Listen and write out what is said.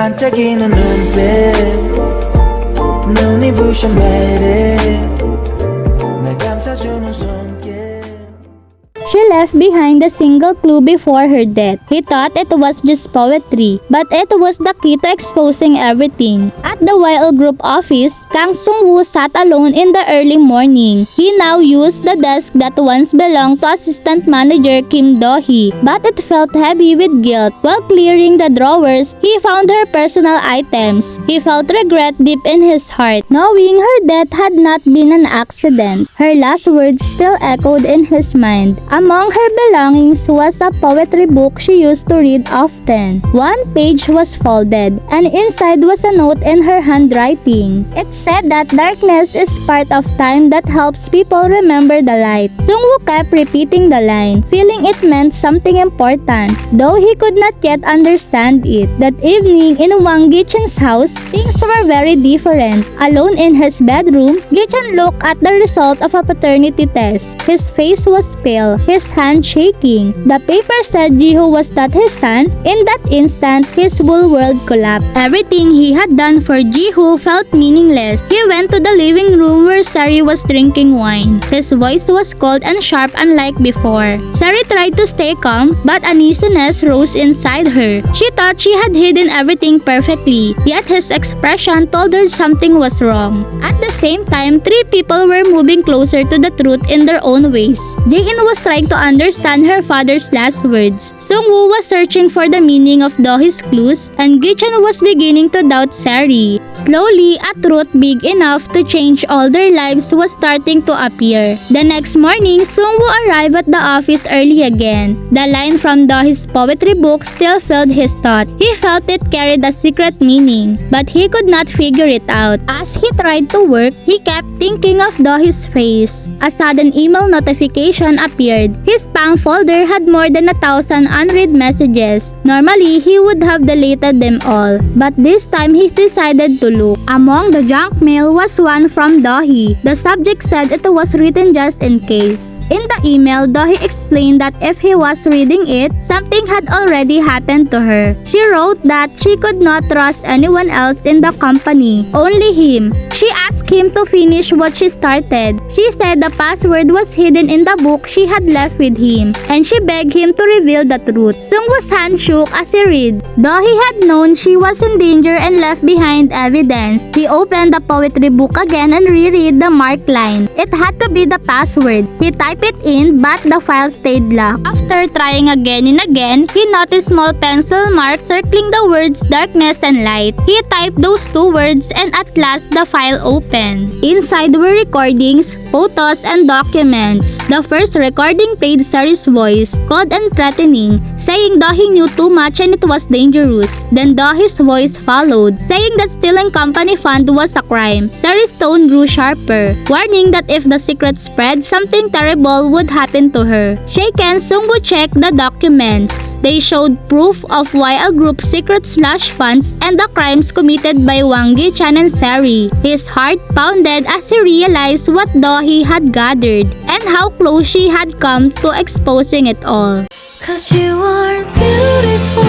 반짝이는 눈빛 눈이 부셔 매일 날 감싸주는 손길. She left behind a single clue before her death. He thought it was just poetry, but it was the key to exposing everything. At the YL Group office, Kang Sung-woo sat alone in the early morning. He now used the desk that once belonged to assistant manager Kim Do-hee, but it felt heavy with guilt. While clearing the drawers, he found her personal items. He felt regret deep in his heart, knowing her death had not been an accident. Her last words still echoed in his mind. Among her belongings was a poetry book she used to read often. One page was folded, and inside was a note in her handwriting. It said that darkness is part of time that helps people remember the light. Sung-woo kept repeating the line, feeling it meant something important, though he could not yet understand it. That evening in Hwang Gi Chan's house, things were very different. Alone in his bedroom, Gi Chan looked at the result of a paternity test. His face was pale, his hand shaking. The paper said Ji-ho was not his son. In that instant, his whole world collapsed. Everything he had done for Ji-ho felt meaningless. He went to the living room where Sari was drinking wine. His voice was cold and sharp unlike before. Sari tried to stay calm, but uneasiness rose inside her. She thought she had hidden everything perfectly, yet his expression told her something was wrong. At the same time, three people were moving closer to the truth in their own ways. Jae-in was trying to understand her father's last words. Sung-woo was searching for the meaning of Do-hee's clues, and Gi Chan was beginning to doubt Sari. Slowly, a truth big enough to change all their lives was starting to appear. The next morning, Sung-woo arrived at the office early again. The line from Do-hee's poetry book still filled his thought. He felt it carried a secret meaning, but he could not figure it out. As he tried to work, he kept thinking of Do-hee's face. A sudden email notification appeared. His spam folder had more than 1,000 unread messages. Normally, he would have deleted them all, but this time he decided to look. Among the junk mail was one from Do-hee. The subject said it was written just in case. In the email, Do-hee explained that if he was reading it, something had already happened to her. She wrote that she could not trust anyone else in the company, only him. She asked him to finish what she started. She said the password was hidden in the book she had left with him, and she begged him to reveal the truth. Sung-woo's hand shook as he read. Though he had known she was in danger and left behind evidence, he opened the poetry book again and reread the marked line. It had to be the password. He typed it in, but the file stayed locked. After trying again and again, he noticed small pencil marks circling the words darkness and light. He typed those two words, and at last the file opened. Inside were recordings, photos, and documents. The first recording played Sari's voice, cold and threatening, saying Do-hee knew too much and it was dangerous. Then Do-hee's voice followed, saying that stealing company fund was a crime. Sari's tone grew sharper, warning that if the secret spread, something terrible would happen to her. Shaken, Sung-woo checked the documents. They showed proof of YL Group secret slush funds and the crimes committed by Hwang Gi Chan and Sari. His heart pounded as he realized what Do-hee had gathered and how close she had come to exposing it all. 'Cause you are beautiful.